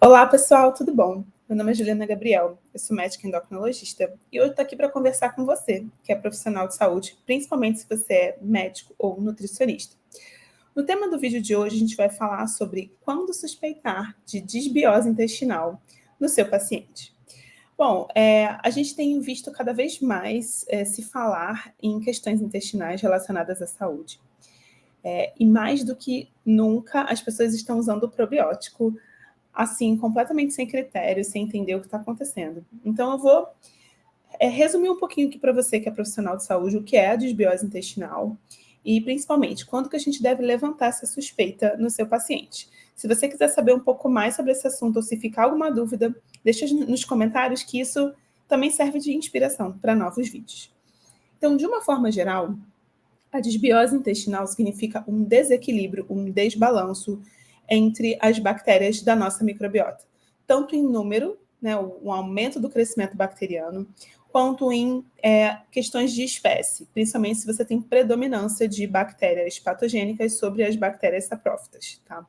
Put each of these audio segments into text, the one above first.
Olá, pessoal, tudo bom? Meu nome é Juliana Gabriel, eu sou médica endocrinologista e hoje estou aqui para conversar com você, que é profissional de saúde, principalmente se você é médico ou nutricionista. No tema do vídeo de hoje, a gente vai falar sobre quando suspeitar de disbiose intestinal no seu paciente. Bom, a gente tem visto cada vez mais se falar em questões intestinais relacionadas à saúde. E mais do que nunca, as pessoas estão usando o probiótico assim, completamente sem critério, sem entender o que está acontecendo. Então, eu vou resumir um pouquinho aqui para você que é profissional de saúde, o que é a disbiose intestinal e, principalmente, quando que a gente deve levantar essa suspeita no seu paciente. Se você quiser saber um pouco mais sobre esse assunto ou se ficar alguma dúvida, deixa nos comentários que isso também serve de inspiração para novos vídeos. Então, de uma forma geral, a disbiose intestinal significa um desequilíbrio, um desbalanço entre as bactérias da nossa microbiota, tanto em número, né, um aumento do crescimento bacteriano, quanto em questões de espécie, principalmente se você tem predominância de bactérias patogênicas sobre as bactérias saprófitas. Tá?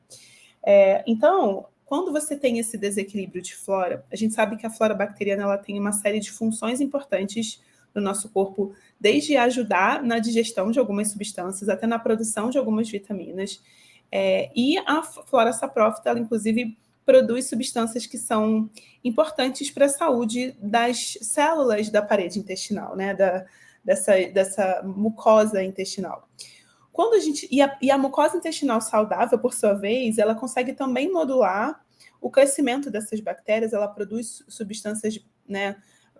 Então, quando você tem esse desequilíbrio de flora, a gente sabe que a flora bacteriana ela tem uma série de funções importantes no nosso corpo, desde ajudar na digestão de algumas substâncias até na produção de algumas vitaminas. E a flora saprófita, ela inclusive produz substâncias que são importantes para a saúde das células da parede intestinal, né? Dessa mucosa intestinal. Quando a gente e a mucosa intestinal saudável, por sua vez, ela consegue também modular o crescimento dessas bactérias, ela produz substâncias, né,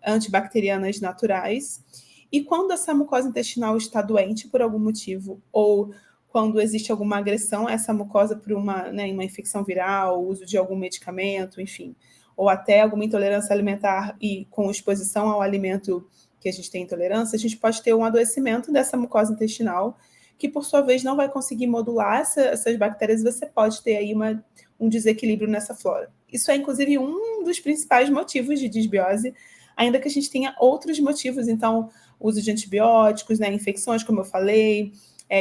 antibacterianas naturais. E quando essa mucosa intestinal está doente por algum motivo, ou quando existe alguma agressão a essa mucosa por uma infecção viral, uso de algum medicamento, enfim, ou até alguma intolerância alimentar e com exposição ao alimento que a gente tem intolerância, a gente pode ter um adoecimento dessa mucosa intestinal, que por sua vez não vai conseguir modular essas bactérias, e você pode ter aí um desequilíbrio nessa flora. Isso é, inclusive, um dos principais motivos de disbiose, ainda que a gente tenha outros motivos, então, uso de antibióticos, né, infecções, como eu falei,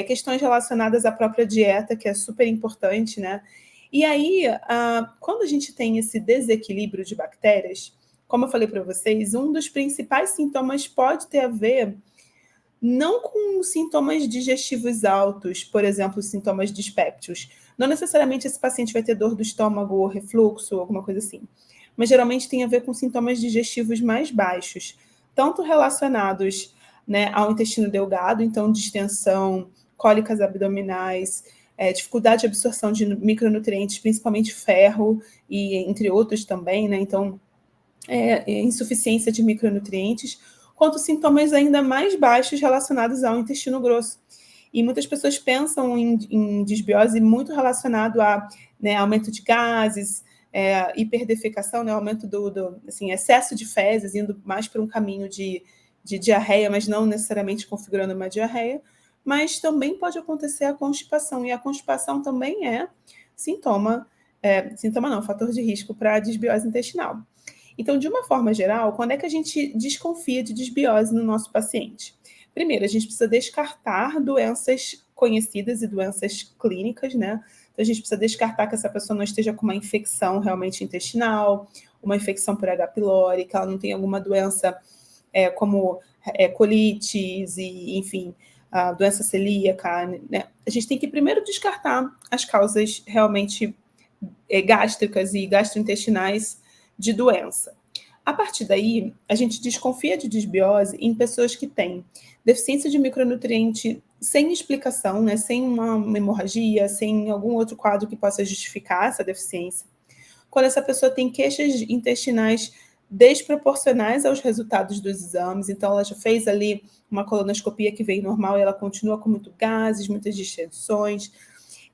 questões relacionadas à própria dieta, que é super importante, né? E aí, quando a gente tem esse desequilíbrio de bactérias, como eu falei para vocês, um dos principais sintomas pode ter a ver não com sintomas digestivos altos, por exemplo, sintomas dispépticos. Não necessariamente esse paciente vai ter dor do estômago ou refluxo, ou alguma coisa assim. Mas geralmente tem a ver com sintomas digestivos mais baixos, tanto relacionados, né, ao intestino delgado, então distensão, cólicas abdominais, dificuldade de absorção de micronutrientes, principalmente ferro, e entre outros também, né? Então, insuficiência de micronutrientes, quanto sintomas ainda mais baixos relacionados ao intestino grosso. E muitas pessoas pensam em disbiose muito relacionado a, né, aumento de gases, hiperdefecação, né, aumento assim, excesso de fezes, indo mais para um caminho de diarreia, mas não necessariamente configurando uma diarreia. Mas também pode acontecer a constipação, e a constipação também é sintoma não, fator de risco para a disbiose intestinal. Então, de uma forma geral, quando é que a gente desconfia de disbiose no nosso paciente? Primeiro, a gente precisa descartar doenças conhecidas e doenças clínicas, né? Então, a gente precisa descartar que essa pessoa não esteja com uma infecção realmente intestinal, uma infecção por H. pylori, que ela não tenha alguma doença como colites e, enfim, a doença celíaca, né? A gente tem que primeiro descartar as causas realmente gástricas e gastrointestinais de doença. A partir daí, a gente desconfia de disbiose em pessoas que têm deficiência de micronutriente sem explicação, né, sem uma hemorragia, sem algum outro quadro que possa justificar essa deficiência. Quando essa pessoa tem queixas intestinais desproporcionais aos resultados dos exames, então ela já fez ali uma colonoscopia que veio normal e ela continua com muito gases, muitas distensões,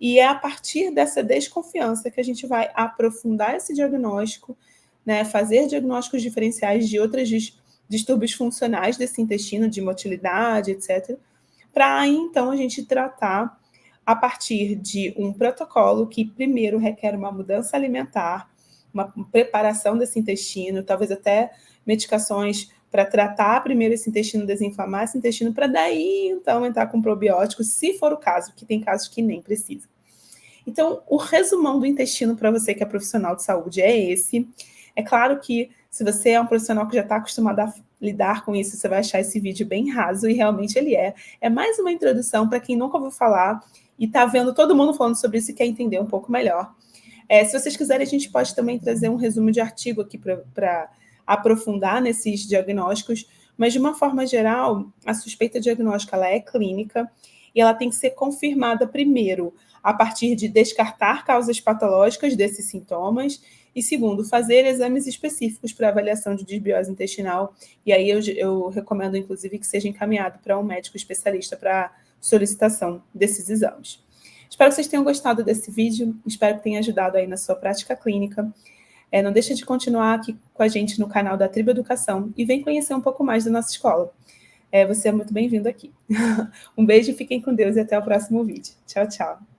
e é a partir dessa desconfiança que a gente vai aprofundar esse diagnóstico, né, fazer diagnósticos diferenciais de outros distúrbios funcionais desse intestino, de motilidade, etc., para aí, então, a gente tratar a partir de um protocolo que primeiro requer uma mudança alimentar, uma preparação desse intestino, talvez até medicações para tratar primeiro esse intestino, desinflamar esse intestino, para daí, então, entrar com probióticos, se for o caso, que tem casos que nem precisa. Então, o resumão do intestino para você que é profissional de saúde é esse. É claro que se você é um profissional que já está acostumado a lidar com isso, você vai achar esse vídeo bem raso, e realmente ele é. É mais uma introdução para quem nunca ouviu falar e está vendo todo mundo falando sobre isso e quer entender um pouco melhor. Se vocês quiserem, a gente pode também trazer um resumo de artigo aqui para aprofundar nesses diagnósticos, mas de uma forma geral, a suspeita diagnóstica ela é clínica e ela tem que ser confirmada primeiro a partir de descartar causas patológicas desses sintomas e, segundo, fazer exames específicos para avaliação de disbiose intestinal. E aí eu recomendo, inclusive, que seja encaminhado para um médico especialista para solicitação desses exames. Espero que vocês tenham gostado desse vídeo, espero que tenha ajudado aí na sua prática clínica. Não deixa de continuar aqui com a gente no canal da Tribo Educação e vem conhecer um pouco mais da nossa escola. Você é muito bem-vindo aqui. Um beijo, fiquem com Deus e até o próximo vídeo. Tchau, tchau.